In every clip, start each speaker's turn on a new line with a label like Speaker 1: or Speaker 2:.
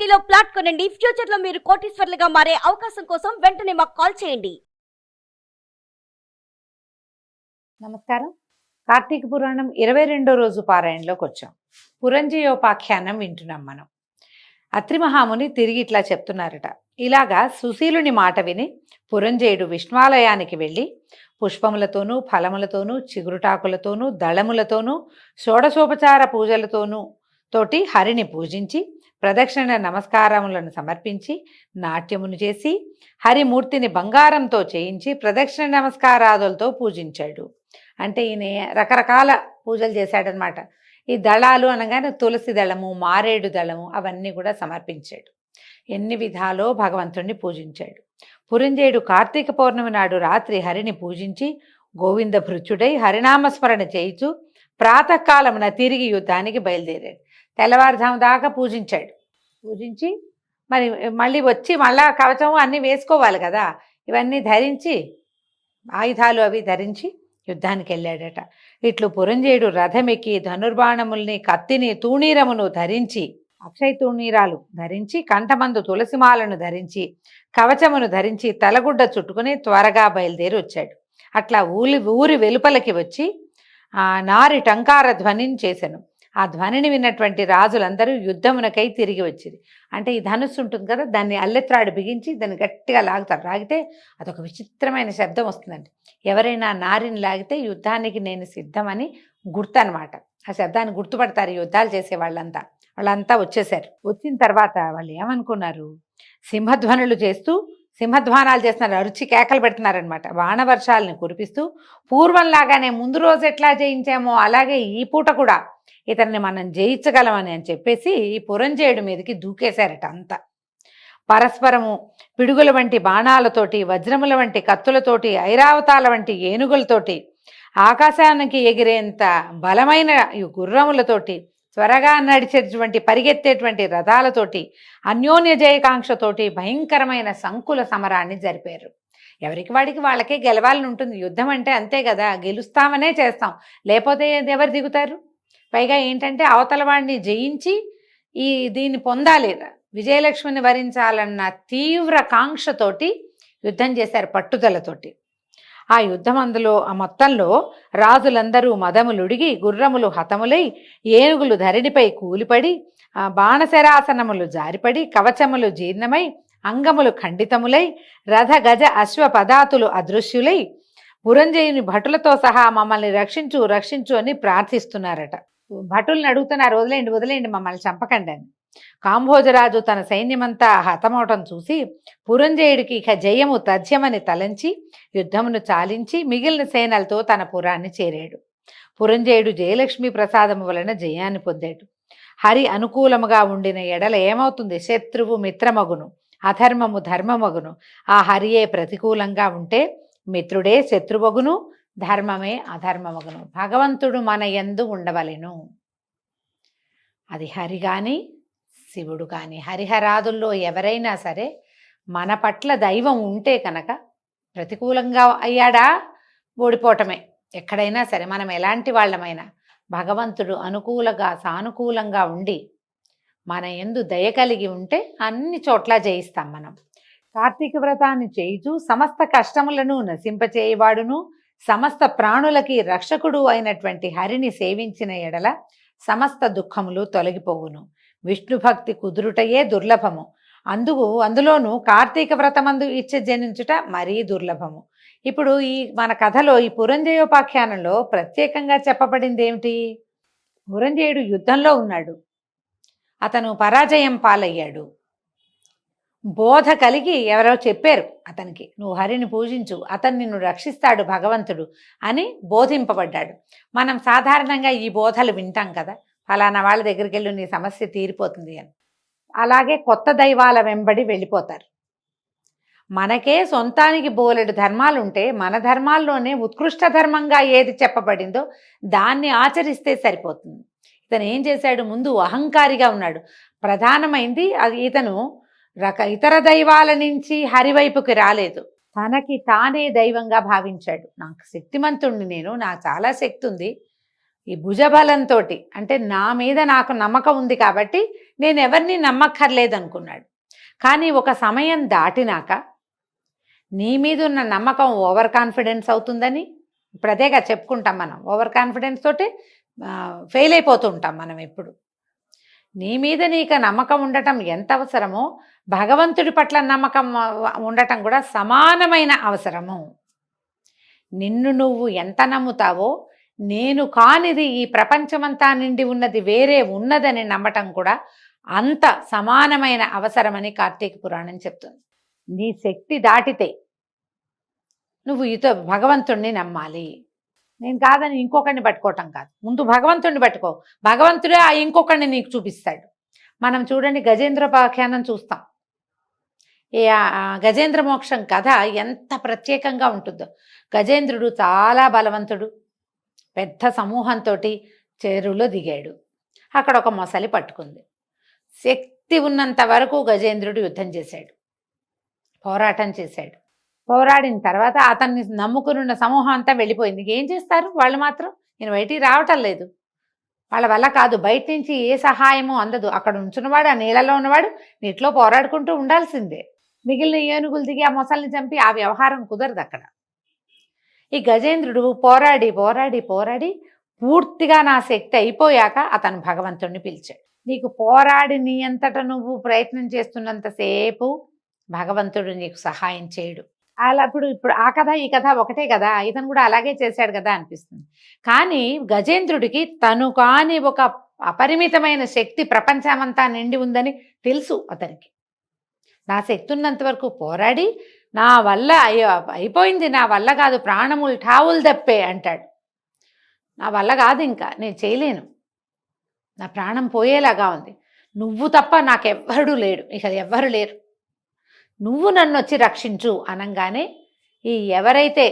Speaker 1: సిటీలో ప్లాట్ కొనండి. ఫ్యూచర్ లో మీరు కోటీశ్వర్లుగా మారే అవకాశం కోసం వెంటనే మాకు కాల్ చేయండి.
Speaker 2: నమస్కారం. కార్తీక పురాణం 22వ రోజు పారాయణలోకి వచ్చాం. పురంజయోపాఖ్యానం వింటున్నాం మనం. అత్రి మహాముని తిరిగి ఇట్లా చెప్తున్నారట. ఇలాగా సుశీలుని మాట విని పురంజయుడు విష్ణువాలయానికి వెళ్ళి పుష్పములతోనూ ఫలములతోనూ చిగురుటాకులతోనూ దళములతోనూ షోడశోపచార పూజలతోనూ తోటి హరిని పూజించి ప్రదక్షిణ నమస్కారములను సమర్పించి నాట్యమును చేసి హరిమూర్తిని బంగారంతో చేయించి ప్రదక్షిణ నమస్కారాదులతో పూజించాడు. అంటే ఈయన రకరకాల పూజలు చేశాడనమాట. ఈ దళాలు అనగానే తులసి దళము, మారేడు దళము అవన్నీ కూడా సమర్పించాడు. ఎన్ని విధాలో భగవంతుణ్ణి పూజించాడు. పురంజయుడు కార్తీక పౌర్ణమి నాడు రాత్రి హరిని పూజించి గోవింద భృత్యుడై హరినామస్మరణ చేయిచు ప్రాతకాలమున తిరిగి యుద్ధానికి బయలుదేరాడు. తెల్లవారుజాము దాకా పూజించాడు. పూజించి మళ్ళీ వచ్చి మళ్ళా కవచం అన్నీ వేసుకోవాలి కదా, ఇవన్నీ ధరించి ఆయుధాలు అవి ధరించి యుద్ధానికి వెళ్ళాడట. ఇట్లు పురంజయుడు రథమెక్కి ధనుర్బాణముల్ని, కత్తిని, తూణీరమును ధరించి, అక్షయ తూణీరాలు ధరించి, కంఠమందు తులసిమాలను ధరించి, కవచమును ధరించి, తలగుడ్డ చుట్టుకుని త్వరగా బయలుదేరి వచ్చాడు. అట్లా ఊరి వెలుపలకి వచ్చి నారి టంకార ధ్వనిని చేశాను. ఆ ధ్వనిని విన్నటువంటి రాజులందరూ యుద్ధమునకై తిరిగి వచ్చింది. అంటే ఈ ధనుస్సు ఉంటుంది కదా, దాన్ని అల్లెత్రాడు బిగించి దాన్ని గట్టిగా లాగుతారు. లాగితే అదొక విచిత్రమైన శబ్దం వస్తుందండి. ఎవరైనా నారిని లాగితే యుద్ధానికి నేను సిద్ధమని గుర్తు అనమాట. ఆ శబ్దాన్ని గుర్తుపడతారు యుద్ధాలు చేసే వాళ్ళంతా వచ్చేసారు. వచ్చిన తర్వాత వాళ్ళు ఏమనుకున్నారు, సింహధ్వనులు చేస్తూ సింహధ్వానాలు చేస్తున్నారు, అరుచి కేకలు పెడుతున్నారనమాట. బాణవర్షాలను కురిపిస్తూ పూర్వంలాగానే ముందు రోజు ఎట్లా జయించామో అలాగే ఈ పూట కూడా ఇతన్ని మనం జయించగలమని అని చెప్పేసి ఈ పురంజయుడి మీదకి దూకేశారట. అంతా పరస్పరము పిడుగుల వంటి బాణాలతోటి, వజ్రముల వంటి కత్తులతోటి, ఐరావతాల వంటి ఏనుగులతోటి, ఆకాశానికి ఎగిరేంత బలమైన గుర్రములతోటి, త్వరగా నడిచేటువంటి పరిగెత్తేటువంటి రథాలతోటి, అన్యోన్య జయకాంక్షతోటి భయంకరమైన సంకుల సమరాన్ని జరిపారు. ఎవరికి వాడికి వాళ్ళకే గెలవాలని ఉంటుంది. యుద్ధం అంటే అంతే కదా, గెలుస్తామనే చేస్తాం, లేకపోతే ఎవరు దిగుతారు? పైగా ఏంటంటే అవతల వాడిని జయించి దీన్ని పొందాలి, విజయలక్ష్మిని వరించాలన్న తీవ్ర కాంక్షతోటి యుద్ధం చేశారు, పట్టుదలతోటి. ఆ యుద్ధం ఆ మొత్తంలో రాజులందరూ మదములుడిగి, గుర్రములు హతములై, ఏనుగులు ధరణిపై కూలిపడి, బాణశరాసనములు జారిపడి, కవచములు జీర్ణమై, అంగములు ఖండితములై, రథ గజ అశ్వ పదాతులు అదృశ్యులై, పురంజయుని భటులతో సహా మమ్మల్ని రక్షించు రక్షించు అని ప్రార్థిస్తున్నారట. భటుల్ని అడుగుతున్నారు, వదిలేయండి మమ్మల్ని చంపకండి అని. కాంభోజరాజు తన సైన్యమంతా హతమవటం చూసి పురంజయుడికి ఇక జయము తథ్యమని తలంచి యుద్ధమును చాలించి మిగిలిన సేనలతో తన పురాన్ని చేరాడు. పురంజయుడు జయలక్ష్మి ప్రసాదము వలన జయాన్ని పొందాడు. హరి అనుకూలముగా ఉండిన ఎడల ఏమవుతుంది, శత్రువు మిత్రమగును, అధర్మము ధర్మమగును. ఆ హరియే ప్రతికూలంగా ఉంటే మిత్రుడే శత్రువగును, ధర్మమే అధర్మమగును. భగవంతుడు మన యందు ఉండవలెను. అది హరి కానీ శివుడు కానీ, హరిహరాదుల్లో ఎవరైనా సరే మన పట్ల దైవం ఉంటే కనుక ప్రతికూలంగా అయ్యాడా ఓడిపోవటమే. ఎక్కడైనా సరే మనం ఎలాంటి వాళ్ళమైనా భగవంతుడు అనుకూలంగా సానుకూలంగా ఉండి మన యందు దయ కలిగి ఉంటే అన్ని చోట్ల జయిస్తాం మనం. కార్తీక వ్రతాన్ని చేయుచు సమస్త కష్టములను నశింపచేయవాడును, సమస్త ప్రాణులకి రక్షకుడు అయినటువంటి హరిని సేవించిన ఎడల సమస్త దుఃఖములు తొలగిపోవును. విష్ణు భక్తి కుదురుటయే దుర్లభము. అందులోనూ కార్తీక వ్రతమందు ఇచ్చ జనించుట మరీ దుర్లభము. ఇప్పుడు మన కథలో ఈ పురంజయోపాఖ్యానంలో ప్రత్యేకంగా చెప్పబడింది ఏమిటి? పురంజయుడు యుద్ధంలో ఉన్నాడు, అతను పరాజయం పాలయ్యాడు. బోధ కలిగి ఎవరో చెప్పారు అతనికి, నువ్వు హరిని పూజించు, అతన్ని నిన్ను రక్షిస్తాడు భగవంతుడు అని బోధింపబడ్డాడు. మనం సాధారణంగా ఈ బోధలు వింటాం కదా, ఫలానా వాళ్ళ దగ్గరికి వెళ్ళి నీ సమస్య తీరిపోతుంది అని. అలాగే కొత్త దైవాల వెంబడి వెళ్ళిపోతారు. మనకే సొంతానికి బోలెడు ధర్మాలుంటే మన ధర్మాల్లోనే ఉత్కృష్ట ధర్మంగా ఏది చెప్పబడిందో దాన్ని ఆచరిస్తే సరిపోతుంది. ఇతను ఏం చేశాడు, ముందు అహంకారిగా ఉన్నాడు. ప్రధానమైంది ఇతను ఇతర దైవాల నుంచి హరివైపుకి రాలేదు, తనకి తానే దైవంగా భావించాడు. నాకు శక్తిమంతుణ్ణి, నాకు చాలా శక్తి ఉంది, ఈ భుజబలంతో అంటే నా మీద నాకు నమ్మకం ఉంది కాబట్టి నేను ఎవరిని నమ్మక్కర్లేదనుకున్నాడు. కానీ ఒక సమయం దాటినాక నీ మీద ఉన్న నమ్మకం ఓవర్ కాన్ఫిడెన్స్ అవుతుందని, ఇప్పుడు అదేగా చెప్పుకుంటాం మనం, ఓవర్ కాన్ఫిడెన్స్ తోటి ఫెయిల్ అయిపోతూ ఉంటాం మనం ఎప్పుడు. నీ మీద నీకు నమ్మకం ఉండటం ఎంత అవసరమో భగవంతుడి పట్ల నమ్మకం ఉండటం కూడా సమానమైన అవసరము. నిన్ను నువ్వు ఎంత నమ్ముతావో, నేను కానిది ఈ ప్రపంచమంతా నిండి ఉన్నది వేరే ఉన్నదని నమ్మటం కూడా అంత సమానమైన అవసరమని కార్తీక పురాణం చెప్తుంది. నీ శక్తి దాటితే నువ్వు భగవంతుణ్ణి నమ్మాలి. నేను కాదని ఇంకొకరిని పట్టుకోవటం కాదు, ముందు భగవంతుడిని పట్టుకో, భగవంతుడే ఆ ఇంకొకరిని నీకు చూపిస్తాడు. మనం చూడండి గజేంద్రోపాఖ్యానం చూస్తాం. ఈ గజేంద్ర మోక్షం కథ ఎంత ప్రత్యేకంగా ఉంటుందో. గజేంద్రుడు చాలా బలవంతుడు, పెద్ద సమూహంతో చెరువులో దిగాడు. అక్కడ ఒక మొసలి పట్టుకుంది. శక్తి ఉన్నంత వరకు గజేంద్రుడు యుద్ధం చేశాడు, పోరాటం చేశాడు. పోరాడిన తర్వాత అతన్ని నమ్ముకున్న సమూహం అంతా వెళ్ళిపోయింది. ఏం చేస్తారు వాళ్ళు మాత్రం? నేను బయటికి రావటం లేదు, వాళ్ళ వల్ల కాదు, బయట నుంచి ఏ సహాయమూ అందదు. అక్కడ ఉంచున్నవాడు, ఆ నీళ్ళలో ఉన్నవాడు నీటిలో పోరాడుకుంటూ ఉండాల్సిందే. మిగిలిన ఏనుగులు దిగి ఆ మొసల్ని చంపి ఆ వ్యవహారం కుదరదు అక్కడ. ఈ గజేంద్రుడు పోరాడి పోరాడి పోరాడి పూర్తిగా నా శక్తి అయిపోయాక అతను భగవంతుడిని పిలిచాడు. నీకు పోరాడి నీ అంతట నువ్వు ప్రయత్నం చేస్తున్నంతసేపు భగవంతుడు నీకు సహాయం చేయడు. అలా ఇప్పుడు ఆ కథ ఈ కథ ఒకటే కదా, ఇతను కూడా అలాగే చేశాడు కదా అనిపిస్తుంది. కానీ గజేంద్రుడికి తను కాని ఒక అపరిమితమైన శక్తి ప్రపంచమంతా నిండి ఉందని తెలుసు. అతనికి నా శక్తి ఉన్నంత వరకు పోరాడి నా వల్ల అయిపోయింది, నా వల్ల కాదు, ప్రాణములు ఠావులు తప్పే అంటాడు. నా వల్ల కాదు, ఇంకా నేను చేయలేను, నా ప్రాణం పోయేలాగా ఉంది, నువ్వు తప్ప నాకెవ్వరూ లేడు, ఇక ఎవ్వరు లేరు, నువ్వు నన్ను వచ్చి రక్షించు అనగానే ఈ ఎవరైతే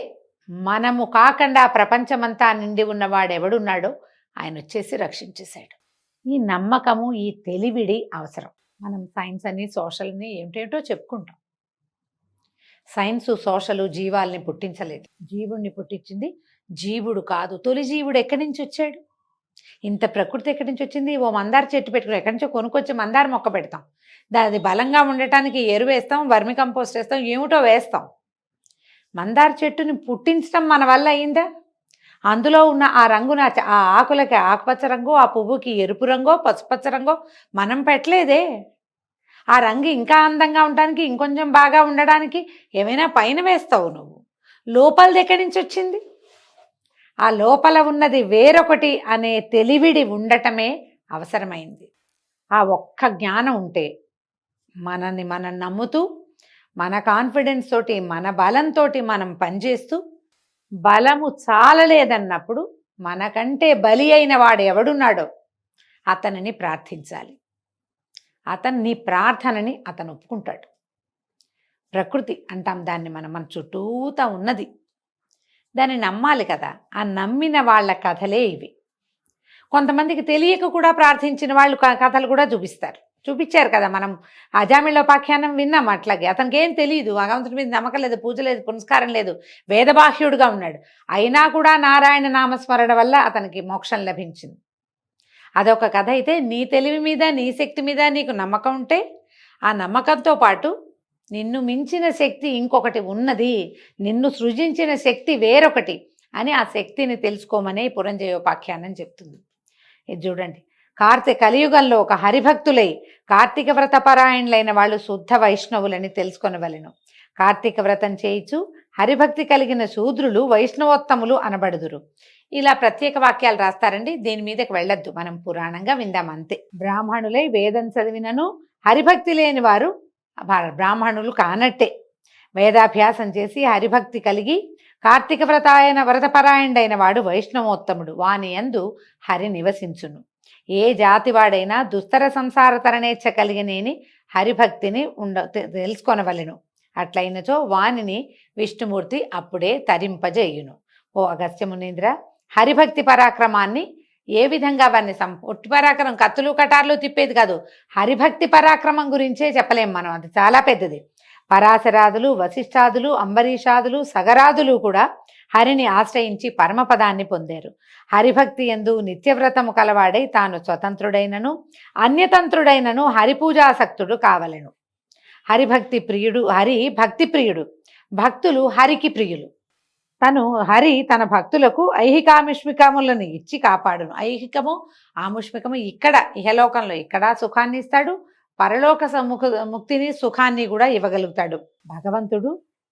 Speaker 2: మనము కాకుండా ప్రపంచమంతా నిండి ఉన్నవాడు ఎవడున్నాడో ఆయన వచ్చేసి రక్షించేశాడు. ఈ నమ్మకము, ఈ తెలివిడి అవసరం. మనం సైన్స్ అని సోషల్ అని ఏమిటేమిటో చెప్పుకుంటాం. సైన్సు సోషలు జీవాల్ని పుట్టించలేదు, జీవుణ్ణి పుట్టించింది జీవుడు కాదు. తొలి జీవుడు ఎక్కడి నుంచి వచ్చాడు? ఇంత ప్రకృతి ఎక్కడి నుంచి వచ్చింది? ఓ మందార చెట్టు పెట్టుకుని ఎక్కడి నుంచో కొనుక్కొచ్చి మందార మొక్క పెడతాం, అది బలంగా ఉండటానికి ఎరువు వేస్తాం, వర్మి కంపోస్ట్ వేస్తాం, ఏమిటో వేస్తాం. మందార చెట్టుని పుట్టించడం మన వల్ల అయిందా? అందులో ఉన్న ఆ రంగున, ఆ ఆకులకి ఆకుపచ్చ రంగు, ఆ పువ్వుకి ఎరుపు రంగో పసుపచ్చ రంగో మనం పెట్టలేదే. ఆ రంగు ఇంకా అందంగా ఉండడానికి, ఇంకొంచెం బాగా ఉండడానికి ఏమైనా పైన వేస్తావు నువ్వు. లోపలిది ఎక్కడి నుంచి వచ్చింది? ఆ లోపల ఉన్నది వేరొకటి అనే తెలివిడి ఉండటమే అవసరమైంది. ఆ ఒక్క జ్ఞానం ఉంటే మనని మనం నమ్ముతూ, మన కాన్ఫిడెన్స్ తోటి, మన బలంతో మనం పనిచేస్తూ, బలము చాలలేదన్నప్పుడు మనకంటే బలి అయిన వాడు ఎవడున్నాడో అతనిని ప్రార్థించాలి. అతను నీ ప్రార్థనని అతను ఒప్పుకుంటాడు. ప్రకృతి అంటాం దాన్ని, మన చుట్టూతా ఉన్నది, దాన్ని నమ్మాలి కదా. ఆ నమ్మిన వాళ్ళ కథలే ఇవి. కొంతమందికి తెలియక కూడా ప్రార్థించిన వాళ్ళు కథలు కూడా చూపించారు కదా. మనం అజామిళోపాఖ్యానం విన్నాం. అట్లాగే అతనికి ఏం తెలియదు, భగవంతుడి మీద నమ్మకం లేదు, పూజ లేదు, పునస్కారం లేదు, వేదబాహ్యుడుగా ఉన్నాడు. అయినా కూడా నారాయణ నామస్మరణ వల్ల అతనికి మోక్షం లభించింది. అదొక కథ. అయితే నీ తెలివి మీద, నీ శక్తి మీద నీకు నమ్మకం ఉంటే, ఆ నమ్మకంతో పాటు నిన్ను మించిన శక్తి ఇంకొకటి ఉన్నది, నిన్ను సృజించిన శక్తి వేరొకటి అని ఆ శక్తిని తెలుసుకోమనే పురంజయోపాఖ్యానం చెప్తుంది. ఇది చూడండి, కలియుగంలో ఒక హరిభక్తులై కార్తీక వ్రత పరాయణులైన వాళ్ళు శుద్ధ వైష్ణవులని తెలుసుకొనవలెను. కార్తీక వ్రతం చేయిచు హరిభక్తి కలిగిన శూద్రులు వైష్ణవోత్తములు అనబడుదురు. ఇలా ప్రత్యేక వాక్యాలు రాస్తారండి. దీని మీదకి వెళ్ళొద్దు, మనం పురాణంగా విందాం అంతే. బ్రాహ్మణులై వేదం చదివినను హరిభక్తి లేని వారు బ్రాహ్మణులు కానట్టే. వేదాభ్యాసం చేసి హరిభక్తి కలిగి కార్తీక వ్రతపరాయణుడైన వాడు వైష్ణవోత్తముడు, వాని యందు హరి నివసించును. ఏ జాతివాడైనా దుస్తర సంసార తరణేచ్ఛ కలిగినేని హరిభక్తిని తెలుసుకొనవలెను. అట్లయినచో వానిని విష్ణుమూర్తి అప్పుడే తరింపజేయును. ఓ అగస్త్య మునీంద్ర, హరిభక్తి పరాక్రమాన్ని ఏ విధంగా వారిని ఒట్టి పరాక్రమం కత్తులు కటార్లు తిప్పేది కాదు, హరిభక్తి పరాక్రమం గురించే చెప్పలేం మనం, అది చాలా పెద్దది. పరాశరాదులు, వశిష్ఠాదులు, అంబరీషాదులు, సగరాదులు కూడా హరిని ఆశ్రయించి పరమపదాన్ని పొందారు. హరిభక్తి యందు నిత్యవ్రతము కలవాడై తాను స్వతంత్రుడైనను అన్యతంత్రుడైనను హరిపూజాసక్తుడు కావలెను. హరిభక్తి ప్రియుడు, హరి భక్తి ప్రియుడు, భక్తులు హరికి ప్రియులు. హరి తన భక్తులకు ఐహికాముష్మికములను ఇచ్చి కాపాడును. ఐహికము ఆముష్మికము ఇక్కడ ఇహలోకంలో ఇక్కడ సుఖాన్ని ఇస్తాడు, పరలోక ముక్తిని సుఖాన్ని కూడా ఇవ్వగలుగుతాడు. భగవంతుడు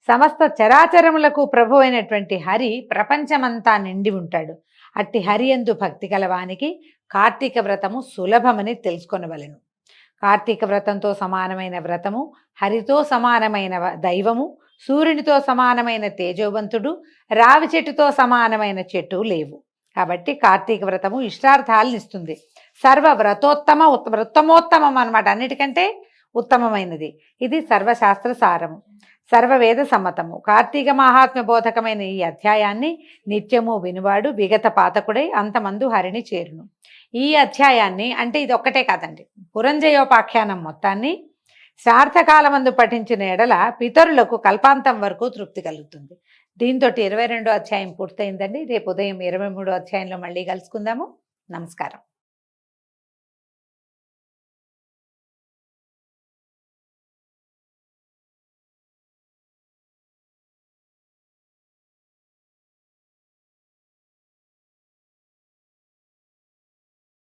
Speaker 2: సమస్త చరాచరములకు ప్రభు అయినటువంటి హరి ప్రపంచమంతా నిండి ఉంటాడు. అట్టి హరి యందు భక్తి కలవానికి కార్తీక వ్రతము సులభమని తెలుసుకొనవలెను. కార్తీక వ్రతంతో సమానమైన వ్రతము, హరితో సమానమైన దైవము, సూర్యునితో సమానమైన తేజోవంతుడు, రావి చెట్టుతో సమానమైన చెట్టు లేవు. కాబట్టి కార్తీక వ్రతము ఇష్టార్థాలను ఇస్తుంది. సర్వ ఉత్తమోత్తమం అన్నమాట, అన్నిటికంటే ఉత్తమమైనది. ఇది సర్వశాస్త్ర సారము, సర్వవేద సమ్మతము. కార్తీక మహాత్మ్య బోధకమైన ఈ అధ్యాయాన్ని నిత్యము వినువాడు విగత పాతకుడై అంతమందు హరిని చేరును. ఈ అధ్యాయాన్ని అంటే ఇది ఒక్కటే కాదండి, పురంజయోపాఖ్యానం మొత్తాన్ని శ్రార్థకాలమందు పఠించిన ఎడల పితరులకు కల్పాంతం వరకు తృప్తి కలుగుతుంది. దీంతో 22వ అధ్యాయం పూర్తయిందండి. రేపు ఉదయం 23వ అధ్యాయంలో మళ్ళీ కలుసుకుందాము. నమస్కారం.